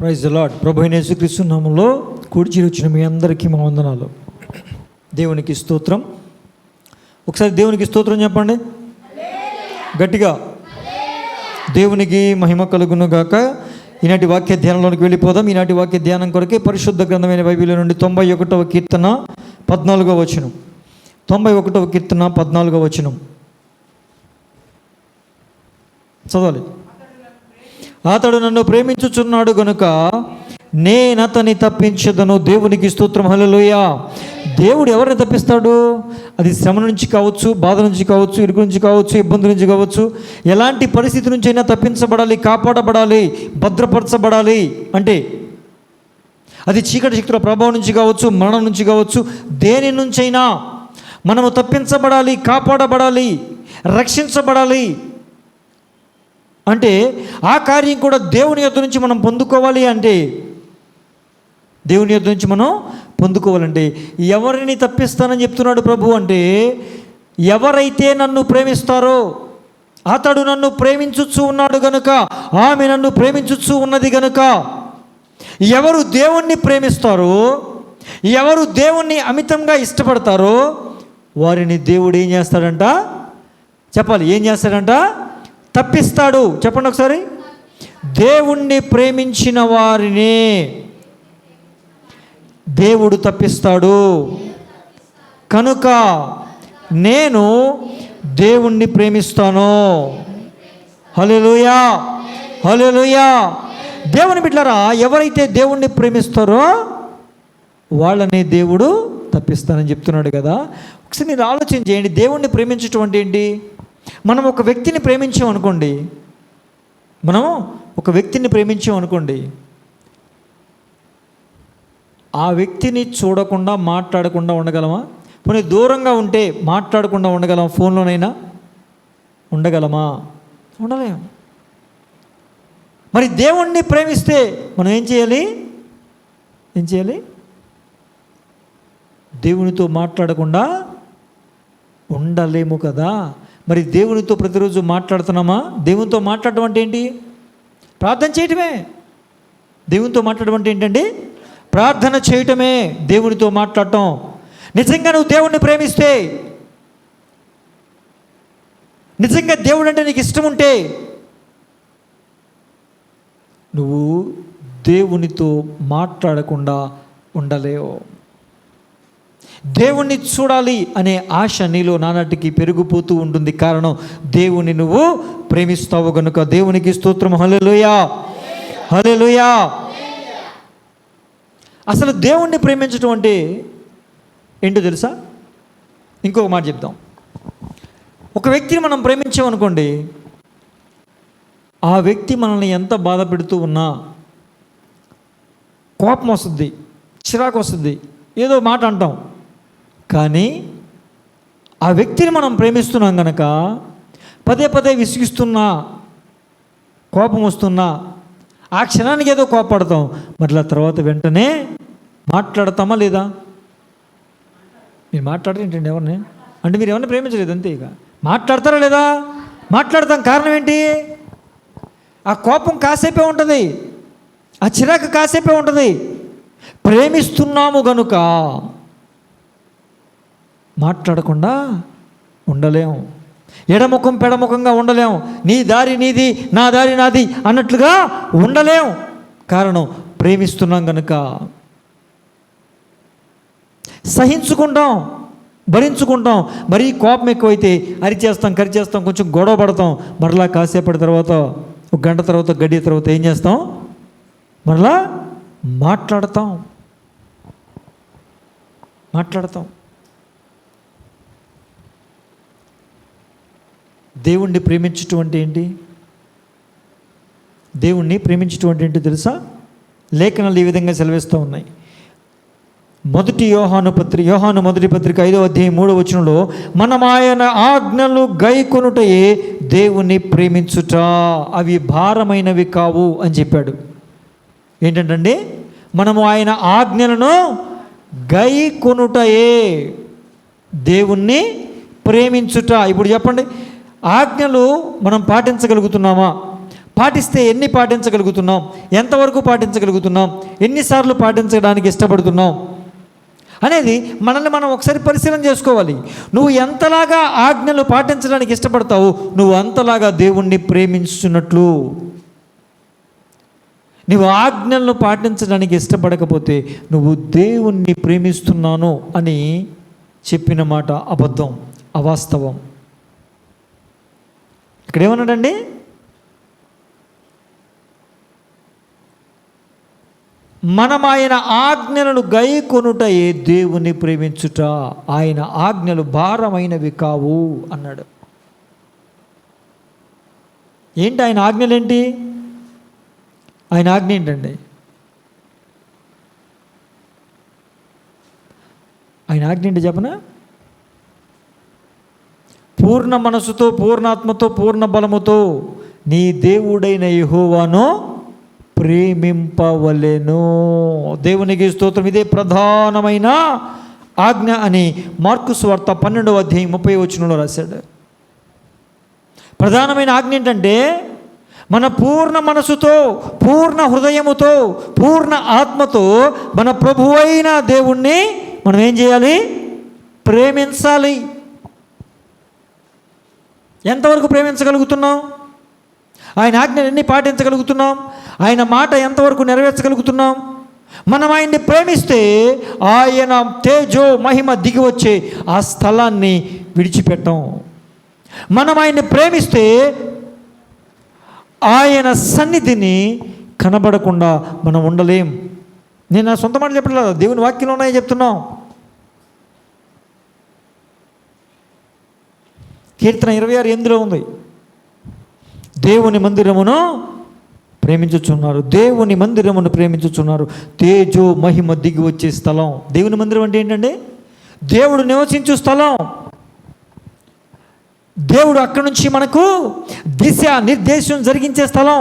Praise the lord. ప్రభు అయిన యేసుక్రీస్తు నామములో కూడి వచ్చిన మీ అందరికీ మా వందనాలు. దేవునికి స్తోత్రం. ఒకసారి దేవునికి స్తోత్రం చెప్పండి గట్టిగా. దేవునికి మహిమ కలుగును గాక. ఈనాటి వాక్య ధ్యానంలోనికి వెళ్ళిపోదాం. ఈనాటి వాక్య ధ్యానం కొరకే పరిశుద్ధ గ్రంథమైన బైబిల్ నుండి 91వ కీర్తన 14వ వచనం. 91వ కీర్తన 14వ వచనం చదవాలి. అతడు నన్ను ప్రేమించుచున్నాడు గనుక నేనతని తప్పించదను. దేవునికి స్తోత్రం. హల్లెలూయా. దేవుడు ఎవరిని తప్పిస్తాడు? అది శ్రమ నుంచి కావచ్చు, బాధ నుంచి కావచ్చు, ఇరుకు నుంచి కావచ్చు, ఇబ్బంది నుంచి కావచ్చు, ఎలాంటి పరిస్థితి నుంచి అయినా తప్పించబడాలి, కాపాడబడాలి, భద్రపరచబడాలి అంటే అది చీకటి శక్తుల ప్రభావం నుంచి కావచ్చు, మరణం నుంచి కావచ్చు, దేని నుంచైనా మనము తప్పించబడాలి, కాపాడబడాలి, రక్షించబడాలి అంటే ఆ కార్యం కూడా దేవుని యొద్ద నుంచి మనం పొందుకోవాలి. అంటే దేవుని యొద్ద నుంచి మనం పొందుకోవాలంటే ఎవరిని తప్పిస్తానని చెప్తున్నాడు ప్రభు అంటే ఎవరైతే నన్ను ప్రేమిస్తారో అతడు నన్ను ప్రేమించుచు ఉన్నాడు గనుక, ఆమె నన్ను ప్రేమించుచు ఉన్నది గనుక. ఎవరు దేవుణ్ణి ప్రేమిస్తారో, ఎవరు దేవుణ్ణి అమితంగా ఇష్టపడతారో వారిని దేవుడు ఏం చేస్తాడంట? చెప్పాలి, ఏం చేస్తాడంట? తప్పిస్తాడు. చెప్పండి ఒకసారి. దేవుణ్ణి ప్రేమించిన వారిని దేవుడు తప్పిస్తాడు. కనుక నేను దేవుణ్ణి ప్రేమిస్తాను. హల్లెలూయా, హల్లెలూయా. దేవుని బిడ్డలారా, ఎవరైతే దేవుణ్ణి ప్రేమిస్తారో వాళ్ళని దేవుడు తప్పిస్తానని చెప్తున్నాడు కదా. ఒకసారి మీరు ఆలోచన చేయండి. దేవుణ్ణి ప్రేమించటం అంటే ఏంటి? మనం ఒక వ్యక్తిని ప్రేమించామనుకోండి, ఆ వ్యక్తిని చూడకుండా మాట్లాడకుండా ఉండగలమా? పోనీ దూరంగా ఉంటే మాట్లాడకుండా ఉండగలమా? ఫోన్లోనైనా ఉండగలమా? ఉండలేము. మరి దేవుణ్ణి ప్రేమిస్తే మనం ఏం చేయాలి? దేవునితో మాట్లాడకుండా ఉండలేము కదా. మరి దేవునితో ప్రతిరోజు మాట్లాడుతున్నామా? దేవునితో మాట్లాడడం అంటే ఏంటి? ప్రార్థన చేయటమే. దేవునితో మాట్లాడడం అంటే ఏంటండి? ప్రార్థన చేయటమే దేవునితో మాట్లాడటం. నిజంగా నువ్వు దేవుణ్ణి ప్రేమిస్తే, నిజంగా దేవుడు అంటే నీకు ఇష్టం ఉంటే నువ్వు దేవునితో మాట్లాడకుండా ఉండలేవు. దేవుణ్ణి చూడాలి అనే ఆశ నీలో నానాటికి పెరిగిపోతూ ఉంటుంది. కారణం దేవుని నువ్వు ప్రేమిస్తావు గనుక. దేవునికి స్తోత్రం. హల్లెలూయా, హల్లెలూయా. అసలు దేవుణ్ణి ప్రేమించడం అంటే ఏంటో తెలుసా? ఇంకొక మాట చెప్దాం. ఒక వ్యక్తిని మనం ప్రేమించామనుకోండి, ఆ వ్యక్తి మనల్ని ఎంత బాధ పెడుతూ ఉన్నా కోపం వస్తుంది, చిరాకు వస్తుంది, ఏదో మాట అంటాం. కానీ ఆ వ్యక్తిని మనం ప్రేమిస్తున్నాం కనుక పదే పదే విసిగిస్తున్నా, కోపం వస్తున్నా ఆ క్షణానికి ఏదో కోపపడతాం. మరలా తర్వాత వెంటనే మాట్లాడతామా లేదా? మీరు మాట్లాడరేంటండి ఎవరిని? అంటే మీరు ఎవరిని ప్రేమించలేదు అంతే. ఇక మాట్లాడతారా లేదా? మాట్లాడతాం. కారణం ఏంటి? ఆ కోపం కాసేపే ఉంటుంది, ఆ చిరాకు కాసేపే ఉంటుంది. ప్రేమిస్తున్నాము గనుక మాట్లాడకుండా ఉండలేము. ఎడముఖం పెడముఖంగా ఉండలేము. నీ దారి నీది, నా దారి నాది అన్నట్లుగా ఉండలేము. కారణం ప్రేమిస్తున్నాం కనుక. సహించుకుంటాం, భరించుకుంటాం. మరీ కోపం ఎక్కువైతే అరిచేస్తాం, కరిచేస్తాం, కొంచెం గొడవ పడతాం. మరలా కాసేపటి తర్వాత, ఒక గంట తర్వాత, గడియ తర్వాత ఏం చేస్తాం? మరలా మాట్లాడతాం. దేవుణ్ణి ప్రేమించటం అంటే ఏంటి? దేవుణ్ణి ప్రేమించటం అంటే ఏంటో తెలుసా? లేఖనాలు ఈ విధంగా సెలవిస్తూ ఉన్నాయి. యోహాను మొదటి పత్రిక 5వ అధ్యాయం 3వ వచనంలో మనం ఆయన ఆజ్ఞలు గైకొనుటయే దేవుణ్ణి ప్రేమించుట, అవి భారమైనవి కావు అని చెప్పాడు. ఏంటంటే మనము ఆయన ఆజ్ఞలను గైకొనుటయే దేవుణ్ణి ప్రేమించుట. ఇప్పుడు చెప్పండి, ఆజ్ఞలు మనం పాటించగలుగుతున్నామా? పాటిస్తే ఎన్ని పాటించగలుగుతున్నాం, ఎంతవరకు పాటించగలుగుతున్నాం, ఎన్నిసార్లు పాటించడానికి ఇష్టపడుతున్నాం అనేది మనల్ని మనం ఒకసారి పరిశీలన చేసుకోవాలి. నువ్వు ఎంతలాగా ఆజ్ఞలు పాటించడానికి ఇష్టపడతావు, నువ్వు అంతలాగా దేవుణ్ణి ప్రేమించున్నట్లు. నువ్వు ఆజ్ఞలను పాటించడానికి ఇష్టపడకపోతే నువ్వు దేవుణ్ణి ప్రేమిస్తున్నాను అని చెప్పిన మాట అబద్ధం, అవాస్తవం. ఇక్కడేమన్నాడండి? మనం ఆయన ఆజ్ఞలను గైకొనుటయే దేవుని ప్రేమించుట, ఆయన ఆజ్ఞలు భారమైనవి కావు అన్నాడు. ఏంటి ఆయన ఆజ్ఞలు? ఏంటి ఆయన ఆజ్ఞ? ఏంటండి ఆయన ఆజ్ఞ? ఏంటి చెప్పనా? పూర్ణ మనసుతో, పూర్ణాత్మతో, పూర్ణ బలముతో నీ దేవుడైన యెహోవాను ప్రేమింపవలెను. దేవునికి స్తోత్రం. ఇదే ప్రధానమైన ఆజ్ఞ అని మార్కు సువార్త 12వ అధ్యాయం 30వ వచనంలో రాశాడు. ప్రధానమైన ఆజ్ఞ ఏంటంటే, మన పూర్ణ మనసుతో, పూర్ణ హృదయముతో, పూర్ణ ఆత్మతో మన ప్రభువైన దేవుణ్ణి మనం ఏం చేయాలి? ప్రేమించాలి. ఎంతవరకు ప్రేమించగలుగుతున్నాం? ఆయన ఆజ్ఞలు ఎన్ని పాటించగలుగుతున్నాం? ఆయన మాట ఎంతవరకు నెరవేర్చగలుగుతున్నాం? మనం ఆయన్ని ప్రేమిస్తే ఆయన తేజో మహిమ దిగి వచ్చే ఆ స్థలాన్ని విడిచిపెట్టాం. మనం ఆయన్ని ప్రేమిస్తే ఆయన సన్నిధిని కనబడకుండా మనం ఉండలేం. నేను నా సొంత మాట చెప్పట్లేదు, దేవుని వాక్యంలో ఉన్నాయో చెప్తున్నాం. కీర్తన 26:8 ఉంది, దేవుని మందిరమును ప్రేమించుచున్నారు, దేవుని మందిరమును ప్రేమించుచున్నారు, తేజో మహిమ దిగి వచ్చే స్థలం. దేవుని మందిరం అంటే ఏంటండి? దేవుడు నివసించు స్థలం. దేవుడు అక్కడి నుంచి మనకు దిశ నిర్దేశం జరిగించే స్థలం.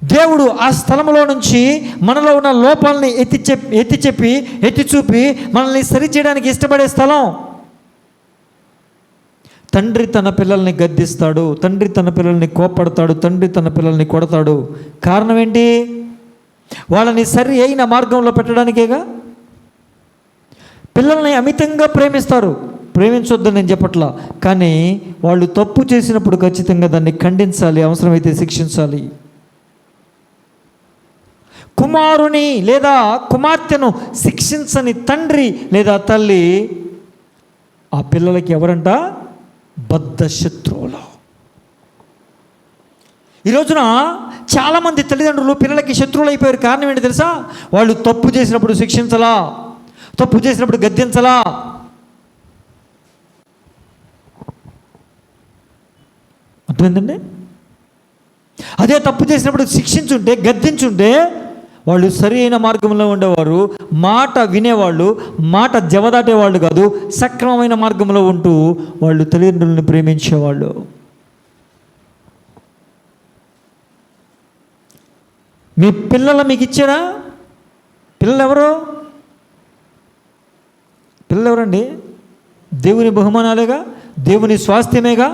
దేవుడు ఆ స్థలంలో నుంచి మనలో ఉన్న లోపాలని ఎత్తి చూపి మనల్ని సరిచేయడానికి ఇష్టపడే స్థలం. తండ్రి తన పిల్లల్ని గద్దిస్తాడు, తండ్రి తన పిల్లల్ని కోప్పడతాడు, తండ్రి తన పిల్లల్ని కొడతాడు. కారణం ఏంటి? వాళ్ళని సరి అయిన మార్గంలో పెట్టడానికేగా. పిల్లల్ని అమితంగా ప్రేమిస్తారు, ప్రేమించొద్దని నేను చెప్పట్లా, కానీ వాళ్ళు తప్పు చేసినప్పుడు ఖచ్చితంగా దాన్ని ఖండించాలి, అవసరమైతే శిక్షించాలి. కుమారుని లేదా కుమార్తెను శిక్షించని తండ్రి లేదా తల్లి ఆ పిల్లలకి ఎవరంట? బద్ధ శత్రువులు. ఈ రోజున చాలామంది తల్లిదండ్రులు పిల్లలకి శత్రువులు అయిపోయారు. కారణం ఏంటి తెలుసా? వాళ్ళు తప్పు చేసినప్పుడు శిక్షించలా, తప్పు చేసినప్పుడు గద్దించలా. అర్థమైందండి? అదే తప్పు చేసినప్పుడు శిక్షించుంటే, గద్దించుంటే వాళ్ళు సరి అయిన మార్గంలో ఉండేవారు, మాట వినేవాళ్ళు, మాట జవదాటేవాళ్ళు కాదు, సక్రమమైన మార్గంలో ఉంటూ వాళ్ళు తల్లిదండ్రులను ప్రేమించేవాళ్ళు. మీ పిల్లలు మీకు ఇచ్చారా? పిల్లలు ఎవరు? పిల్లలు ఎవరండి? దేవుని బహుమానాలేగా, దేవుని స్వాస్థ్యమేగా.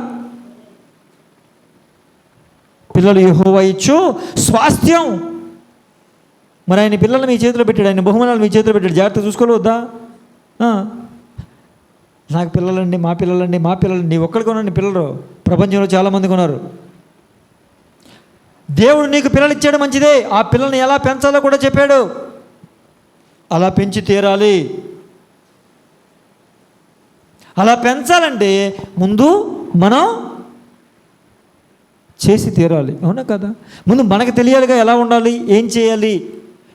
పిల్లలు యెహోవా ఇచ్చు స్వాస్థ్యం. మరి ఆయన పిల్లలు మీ చేతిలో పెట్టాడు, ఆయన బహుమానాలు మీ చేతిలో పెట్టాడు. జాగ్రత్త చూసుకోవద్దా? నాకు పిల్లలండి, మా పిల్లలండి, మా పిల్లలండి. ఒక్కడికి ఉన్నాను పిల్లలు, ప్రపంచంలో చాలామందికి ఉన్నారు. దేవుడు నీకు పిల్లలు ఇచ్చాడు, మంచిదే. ఆ పిల్లల్ని ఎలా పెంచాలో కూడా చెప్పాడు. అలా పెంచి తీరాలి. అలా పెంచాలంటే ముందు మనం చేసి తీరాలి, అవునా కదా? ముందు మనకు తెలియాలిగా ఎలా ఉండాలి, ఏం చేయాలి,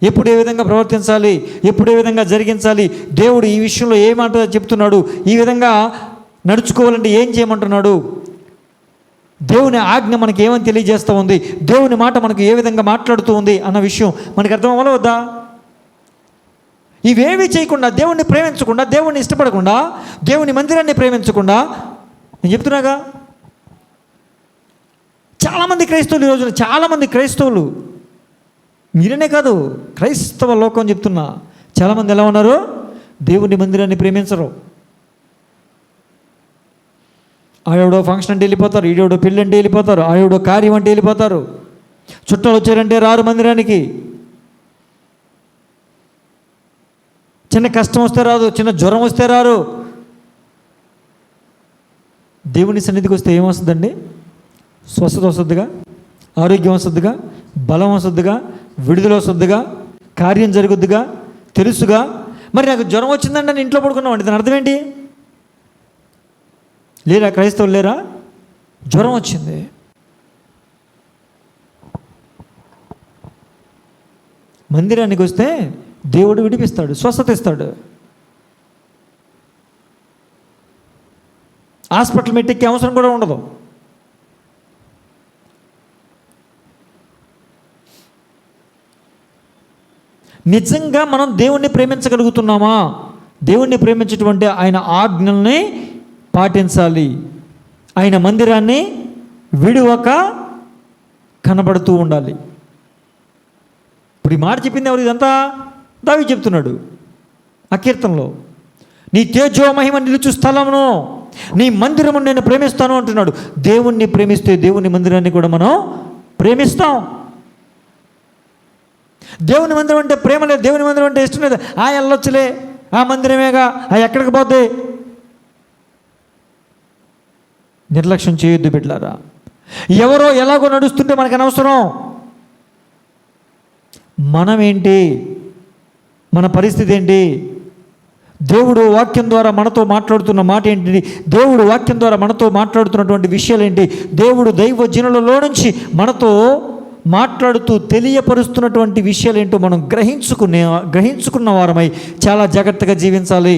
ఎప్పుడు ఏ విధంగా ప్రవర్తించాలి, ఎప్పుడు ఏ విధంగా జరిగించాలి, దేవుడు ఈ విషయంలో ఏ మాట చెప్తున్నాడు, ఈ విధంగా నడుచుకోవాలంటే ఏం చేయమంటున్నాడు, దేవుని ఆజ్ఞ మనకి ఏమని తెలియజేస్తూ ఉంది, దేవుని మాట మనకు ఏ విధంగా మాట్లాడుతూ ఉంది అన్న విషయం మనకు అర్థం అవ్వవద్దా? ఇవేమీ చేయకుండా, దేవుణ్ణి ప్రేమించకుండా, దేవుణ్ణి ఇష్టపడకుండా, దేవుని మందిరాన్ని ప్రేమించకుండా, నేను చెప్తున్నాగా, చాలామంది క్రైస్తవులు, ఈ రోజున చాలామంది క్రైస్తవులు, మీరనే కాదు, క్రైస్తవ లోకం చెప్తున్నా, చాలామంది ఎలా ఉన్నారు? దేవుని మందిరాన్ని ప్రేమించరు. ఆవిడో ఫంక్షన్ అంటే వెళ్ళిపోతారు, ఈడోడో పెళ్ళి అంటే వెళ్ళిపోతారు, ఆవిడో కార్యం అంటే వెళ్ళిపోతారు, చుట్టాలు వచ్చారంటే రారు మందిరానికి, చిన్న కష్టం వస్తే రాదు, చిన్న జ్వరం వస్తే రారు. దేవుని సన్నిధికి వస్తే ఏమొస్తుందండి? స్వస్థత వస్తుందిగా, ఆరోగ్యం వస్తుందిగా, బలం వస్తుందిగా, విడుదల వస్తుందిగా, కార్యం జరుగుద్దిగా, తెలుసుగా. మరి నాకు జ్వరం వచ్చిందంటే నేను ఇంట్లో పడుకున్నామండి, దాని అర్థం ఏంటి? లేరా క్రైస్తవులు లేరా? జ్వరం వచ్చింది, మందిరానికి వస్తే దేవుడు విడిపిస్తాడు, స్వస్థత ఇస్తాడు. హాస్పిటల్ మెట్టెక్కే అవసరం కూడా ఉండదు. నిజంగా మనం దేవుణ్ణి ప్రేమించగలుగుతున్నామా? దేవుణ్ణి ప్రేమించేటువంటి ఆయన ఆజ్ఞల్ని పాటించాలి, ఆయన మందిరాన్ని విడువక కనబడుతూ ఉండాలి. ఇప్పుడు ఈ మాట చెప్పింది ఎవరు? ఇదంతా దావీదు చెప్తున్నాడు ఆ కీర్తనలో. నీ తేజో మహిమ నిలుచు స్థలమును, నీ మందిరమును నేను ప్రేమిస్తాను అంటున్నాడు. దేవుణ్ణి ప్రేమిస్తే దేవుని మందిరాన్ని కూడా మనం ప్రేమిస్తాం. దేవుని మందిరం అంటే ప్రేమ లేదు, దేవుని మందిరం అంటే ఇష్టం లేదు. వెళ్ళొచ్చులే, ఆ మందిరమేగా, ఎక్కడికి పోతే. నిర్లక్ష్యం చేయొద్దు బిడ్డలారా. ఎవరో ఎలాగో నడుస్తుంటే మనకు అనవసరం. మనమేంటి, మన పరిస్థితి ఏంటి, దేవుడు వాక్యం ద్వారా మనతో మాట్లాడుతున్న మాట ఏంటి, దేవుడు వాక్యం ద్వారా మనతో మాట్లాడుతున్నటువంటి విషయాలు ఏంటి, దేవుడు దైవజనులలో నుంచి మనతో మాట్లాడుతూ తెలియపరుస్తున్నటువంటి విషయాలు ఏంటో మనం గ్రహించుకున్న వారమై చాలా జాగ్రత్తగా జీవించాలి.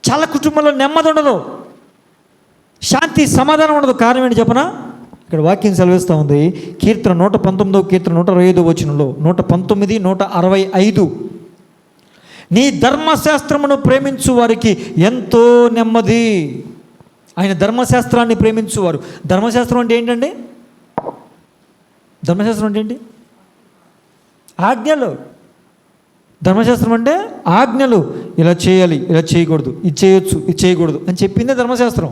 చాలా కుటుంబంలో నెమ్మది ఉండదు, శాంతి సమాధానం ఉండదు. కారణం ఏంటి చెప్పనా? ఇక్కడ వాక్యం సెలవిస్తూ ఉంది. కీర్తన 119, కీర్తన 125 వచనంలో, 119, 165, నీ ధర్మశాస్త్రమును ప్రేమించు వారికి ఎంతో నెమ్మది. ఆయన ధర్మశాస్త్రాన్ని ప్రేమించువారు. ధర్మశాస్త్రం అంటే ఏంటండి? ధర్మశాస్త్రం అంటే ఏంటి? ఆజ్ఞలు. ధర్మశాస్త్రం అంటే ఆజ్ఞలు. ఇలా చేయాలి, ఇలా చేయకూడదు, ఇది చేయొచ్చు, ఇది చేయకూడదు అని చెప్పిందే ధర్మశాస్త్రం.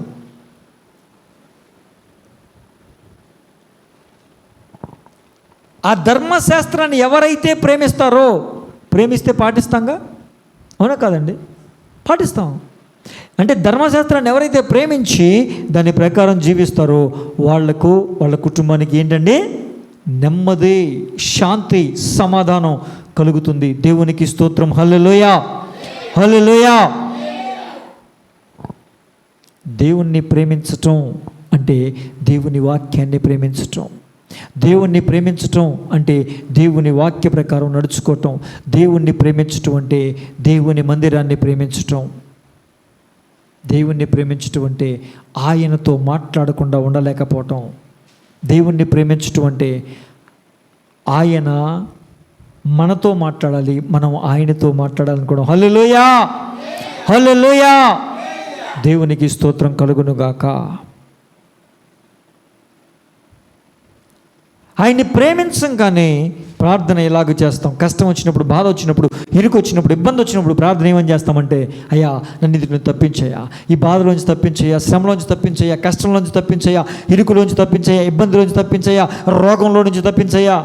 ఆ ధర్మశాస్త్రాన్ని ఎవరైతే ప్రేమిస్తారో, ప్రేమిస్తే పాటిస్తాంగా, అవునా కాదండి? పాటిస్తాం. అంటే ధర్మశాస్త్రాన్ని ఎవరైతే ప్రేమించి దాని ప్రకారం జీవిస్తారో వాళ్లకు, వాళ్ళ కుటుంబానికి ఏంటండి? నెమ్మది, శాంతి, సమాధానం కలుగుతుంది. దేవునికి స్తోత్రం. హల్లెలూయా, హల్లెలూయా. దేవుణ్ణి ప్రేమించటం అంటే దేవుని వాక్యాన్ని ప్రేమించటం. దేవుణ్ణి ప్రేమించటం అంటే దేవుని వాక్య ప్రకారం నడుచుకోవటం. దేవుణ్ణి ప్రేమించటం అంటే దేవుని మందిరాన్ని ప్రేమించటం. దేవుణ్ణి ప్రేమించటం అంటే ఆయనతో మాట్లాడకుండా ఉండలేకపోవటం. దేవుణ్ణి ప్రేమించటం అంటే ఆయన మనతో మాట్లాడాలి, మనం ఆయనతో మాట్లాడాలనుకోవడం. హల్లెలూయా, హల్లెలూయా. దేవునికి స్తోత్రం కలుగునుగాక. ఆయన్ని ప్రేమించంగానే ప్రార్థన ఎలాగ చేస్తాం? కష్టం వచ్చినప్పుడు, బాధ వచ్చినప్పుడు, ఇరుకు వచ్చినప్పుడు, ఇబ్బంది వచ్చినప్పుడు ప్రార్థన ఏమని చేస్తామంటే, అయ్యా నన్ను ఇది తప్పించయ్యా, ఈ బాధలోంచి తప్పించయ్యా, శ్రమలోంచి తప్పించయ్యా, కష్టంలోంచి తప్పించయ్యా, ఇరుకులోంచి తప్పించయ్యా, ఇబ్బందిలోంచి తప్పించయ్యా, రోగంలో నుంచి తప్పించయ్యా,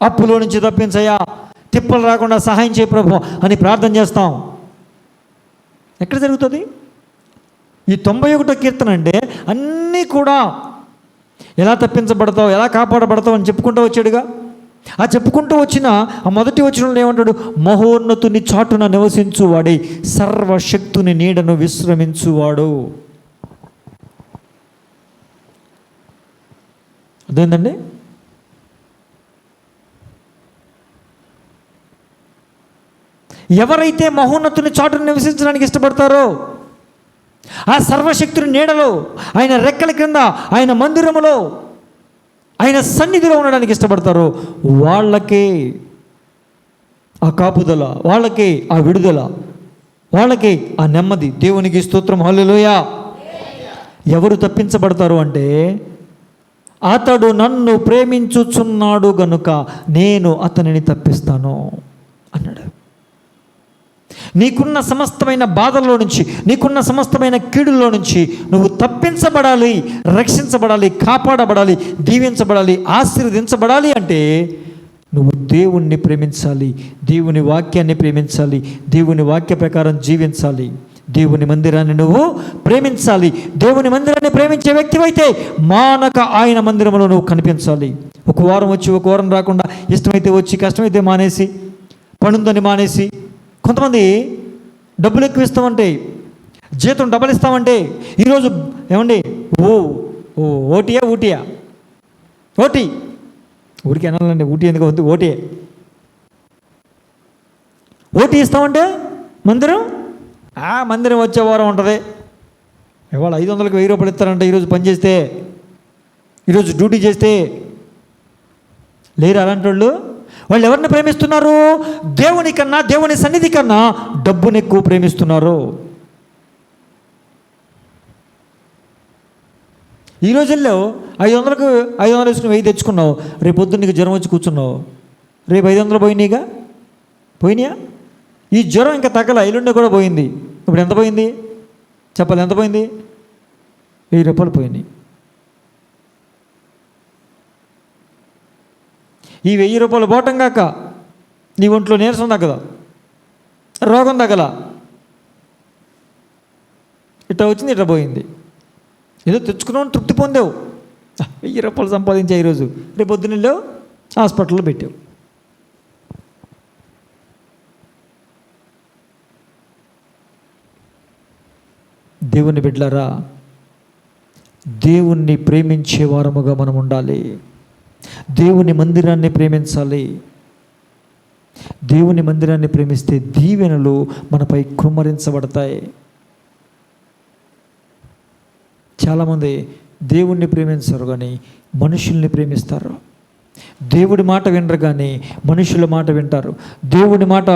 అప్పులో నుంచి తప్పించయ్యా, తిప్పలు రాకుండా సహాయం చేయ ప్రభు అని ప్రార్థన చేస్తాం. ఎక్కడ జరుగుతుంది? ఈ 91వ కీర్తన అంటే అన్నీ కూడా ఎలా తప్పించబడతావు, ఎలా కాపాడబడతావు అని చెప్పుకుంటూ వచ్చాడుగా. ఆ చెప్పుకుంటూ వచ్చిన ఆ మొదటి వచనంలో ఏమంటాడు? మహోన్నతుని చాటున నివసించువాడే, సర్వశక్తుని నీడను విశ్రమించువాడు. అదేందండి? ఎవరైతే మహోన్నతుని చాటును నివసించడానికి ఇష్టపడతారో, ఆ సర్వశక్తుని నీడలో, ఆయన రెక్కల క్రింద, ఆయన మందిరములో, ఆయన సన్నిధిలో ఉండడానికి ఇష్టపడతారో వాళ్ళకే ఆ కాపుదల, వాళ్ళకే ఆ విడుదల, వాళ్ళకే ఆ నెమ్మది. దేవునికి స్తోత్రం. హల్లెలూయా. ఎవరు తప్పించబడతారు అంటే అతడు నన్ను ప్రేమించుచున్నాడు గనుక నేను అతనిని తప్పిస్తాను అన్నాడు. నీకున్న సమస్తమైన బాధల్లో నుంచి, నీకున్న సమస్తమైన కీడుల్లో నుంచి నువ్వు తప్పించబడాలి, రక్షించబడాలి, కాపాడబడాలి, దీవించబడాలి, ఆశీర్వదించబడాలి అంటే నువ్వు దేవుణ్ణి ప్రేమించాలి, దేవుని వాక్యాన్ని ప్రేమించాలి, దేవుని వాక్య ప్రకారం జీవించాలి, దేవుని మందిరాన్ని నువ్వు ప్రేమించాలి. దేవుని మందిరాన్ని ప్రేమించే వ్యక్తివైతే మానక ఆయన మందిరంలో నువ్వు కనిపించాలి. ఒక వారం వచ్చి ఒక వారం రాకుండా, ఇష్టమైతే వచ్చి కష్టమైతే మానేసి, పనుందని మానేసి, కొంతమంది డబ్బులు ఎక్కువ ఇస్తామంటే, జీతం డబ్బులు ఇస్తామంటే, ఈరోజు ఏమండి ఓటీయా ఓటీ ఊరికి అనాలండి, ఊటీ ఎందుకు వద్దు, ఓటీ ఇస్తామంటే మందిరం వచ్చే వారం ఉంటుంది. ఇవాళ 500కి 1000 రూపాయలు ఇస్తారంట. ఈరోజు పని చేస్తే, ఈరోజు డ్యూటీ చేస్తే. లేరు అలాంటి వాళ్ళు ఎవరిని ప్రేమిస్తున్నారు? దేవుని కన్నా, దేవుని సన్నిధి కన్నా డబ్బుని ఎక్కువ ప్రేమిస్తున్నారు. ఈ రోజుల్లో 500కు 500 వేసుకుని 1000 తెచ్చుకున్నావు, రేపు పొద్దున్న నీకు జ్వరం వచ్చి కూర్చున్నావు, రేపు 500 పోయినాయా? ఈ జ్వరం ఇంకా తగ్గల, ఎల్లుండి కూడా పోయింది. ఇప్పుడు ఎంత పోయింది చెప్పాలి? ఎంత పోయింది? 1000 రూపాయలు పోయినాయి. ఈ 1000 రూపాయలు పోవటం కాక నీ ఒంట్లో నీరసం తగ్గదా, రోగం తగ్గల, ఇట్లా వచ్చింది, ఇట్లా పోయింది. ఏదో తెచ్చుకున్నావు, తృప్తి పొందావు, 1000 రూపాయలు సంపాదించావు, ఈరోజు రేపు పొద్దున్నెళ్ళో హాస్పిటల్లో పెట్టావు. దేవుని బిడ్డలారా, దేవుణ్ణి ప్రేమించే వారముగా మనం ఉండాలి. దేవుని మందిరాన్ని ప్రేమించాలి. దేవుని మందిరాన్ని ప్రేమిస్తే దీవెనలు మనపై కుమ్మరించబడతాయి. చాలామంది దేవుణ్ణి ప్రేమించరు కానీ మనుషుల్ని ప్రేమిస్తారు. దేవుడి మాట వినరు కానీ మనుషుల మాట వింటారు. దేవుడి మాట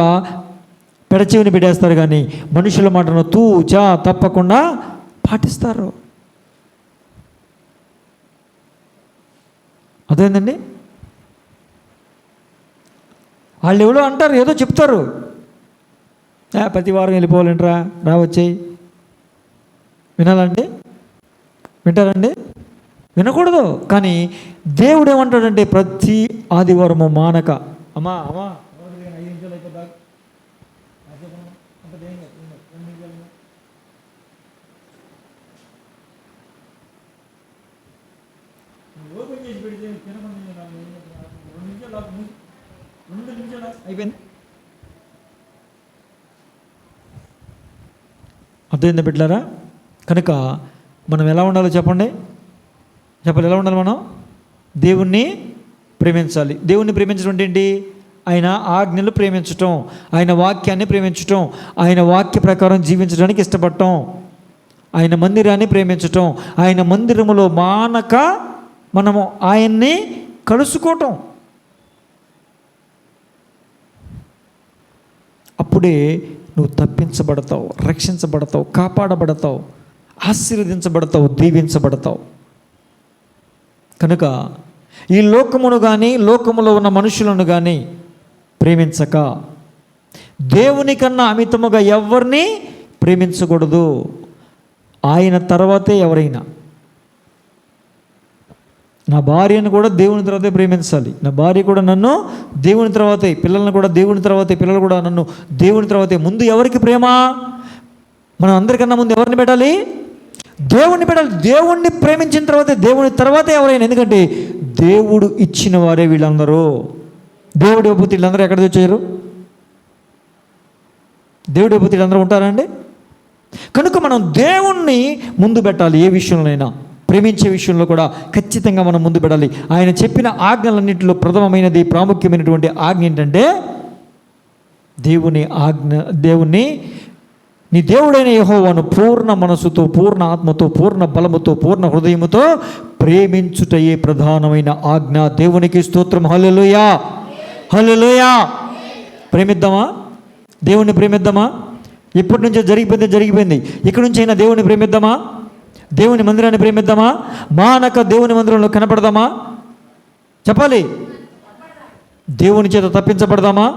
పెడచెవిని బిడేస్తారు కానీ మనుషుల మాటను తూచా తప్పకుండా పాటిస్తారు. అదేందండి, వాళ్ళు ఎవరో అంటారు, ఏదో చెప్తారు, ప్రతి వారం వెళ్ళిపోవాలంటరా, వచ్చేయి. వినాలండి? వింటారండి? వినకూడదు. కానీ దేవుడు ఏమంటాడంటే ప్రతి ఆదివారము మానక, అమ్మా అయిపోయింది. అర్థమైందా బిడ్డలారా? కనుక మనం ఎలా ఉండాలో చెప్పండి, ఎలా ఉండాలి? మనం దేవుణ్ణి ప్రేమించాలి. దేవుణ్ణి ప్రేమించడం అంటే ఏంటి? ఆయన ఆజ్ఞలు ప్రేమించటం, ఆయన వాక్యాన్ని ప్రేమించటం, ఆయన వాక్య ప్రకారం జీవించడానికి ఇష్టపడటం, ఆయన మందిరాన్ని ప్రేమించటం, ఆయన మందిరములో మానక మనము ఆయన్ని కలుసుకోవటం. అప్పుడే నువ్వు తప్పించబడతావు, రక్షించబడతావు, కాపాడబడతావు, ఆశీర్వదించబడతావు, దీవించబడతావు. కనుక ఈ లోకమును కానీ లోకములో ఉన్న మనుషులను కానీ ప్రేమించక దేవుని కన్నా అమితముగా ఎవరిని ప్రేమించకూడదు. ఆయన తర్వాతే ఎవరైనా. నా భార్యను కూడా దేవుని తర్వాతే ప్రేమించాలి, నా భార్య కూడా నన్ను దేవుని తర్వాతే, పిల్లలను కూడా దేవుని తర్వాతే, పిల్లలు కూడా నన్ను దేవుని తర్వాతే. ముందు ఎవరికి ప్రేమ? మనం అందరికన్నా ముందు ఎవరిని పెట్టాలి? దేవుణ్ణి పెట్టాలి. దేవుణ్ణి ప్రేమించిన తర్వాతే దేవుని తర్వాతే ఎవరైనా. ఎందుకంటే దేవుడు ఇచ్చిన వారే వీళ్ళందరూ. దేవుడు ఇవ్వకపోతే వీళ్ళందరూ ఎక్కడ తెచ్చారు? దేవుడు ఇవ్వకపోతే వీళ్ళందరూ ఉంటారండి? కనుక మనం దేవుణ్ణి ముందు పెట్టాలి. ఏ విషయంలోనైనా, ప్రేమించే విషయంలో కూడా ఖచ్చితంగా మనం ముందు పెట్టాలి. ఆయన చెప్పిన ఆజ్ఞలన్నింటిలో ప్రథమమైనది, ప్రాముఖ్యమైనటువంటి ఆజ్ఞ ఏంటంటే దేవుని ఆజ్ఞ. దేవుణ్ణి, నీ దేవుడైన యెహోవాను పూర్ణ మనసుతో, పూర్ణ ఆత్మతో, పూర్ణ బలముతో, పూర్ణ హృదయముతో ప్రేమించుటయే ప్రధానమైన ఆజ్ఞ. దేవునికి స్తోత్రం. హల్లెలూయా, హల్లెలూయా. ప్రేమిద్దామా? దేవుణ్ణి ప్రేమిద్దామా? ఎప్పటి నుంచో జరిగిపోయింది. ఇక్కడి నుంచి అయినా దేవుణ్ణి ప్రేమిద్దామా? దేవుని మందిరాన్ని ప్రేమిద్దామా? మానక దేవుని మందిరంలో కనపడదామా? చెప్పాలి. దేవుని చేత తప్పించబడదామా?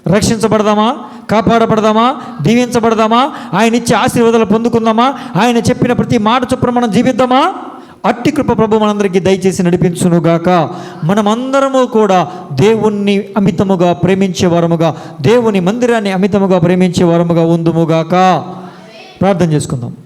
రక్షించబడదామా? కాపాడబడదామా? దీవించబడదామా? ఆయన ఇచ్చే ఆశీర్వాదాలు పొందుకుందామా? ఆయన చెప్పిన ప్రతి మాట చొప్పున మనం జీవిద్దామా? అట్టి కృప ప్రభు మనందరికీ దయచేసి నడిపించునుగాక. మనమందరము కూడా దేవుణ్ణి అమితముగా ప్రేమించేవారముగా, దేవుని మందిరాన్ని అమితముగా ప్రేమించేవారముగా ఉందుముగాక. ప్రార్థన చేసుకుందాం.